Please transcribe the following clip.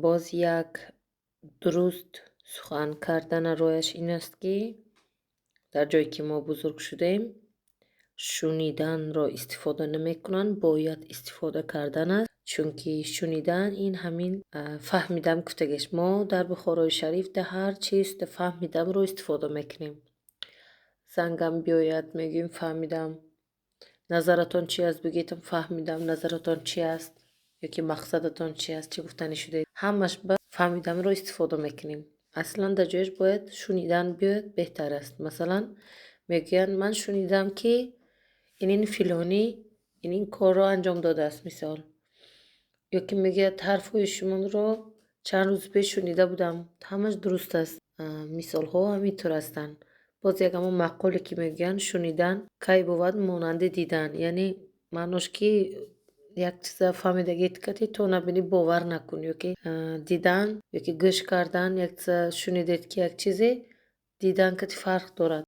باز یک درست سخن کردن رویش این است که در جایی که ما بزرگ شدیم شنیدن را استفاده نمی کنن، باید استفاده کردن است. چون که شنیدن این همین فهمیدم گفتگیش. ما در بخارای شریف در هر چیز فهمیدم رو استفاده میکنیم. زنگم بیاید میگیم فهمیدم. نظرتان چی است بگیتم فهمیدم نظرتان چی است، یا که مقصدتان چی است، چی گفتنی شده، همش به فهمیدم رو استفاده میکنیم. اصلا در جایش باید شنیدن بیاید بهتر است. مثلا میگن من شنیدم که این فلانی این کار رو انجام داده است مثال، یا که میگه حرفای شما رو چند روز پیش شنیده بودم، همش درست است. مثال ها همینطور هستند. باز یک همون مقوله که میگن شنیدن کی بود مانند دیدن، یعنی معناش که یک چیز فهمیدگی کتی تو نبینی باور نکنی، یا که دیدن یا که گوش کردن یک چیز شنیدید که یک چیزی دیدن کتی فرق دارد.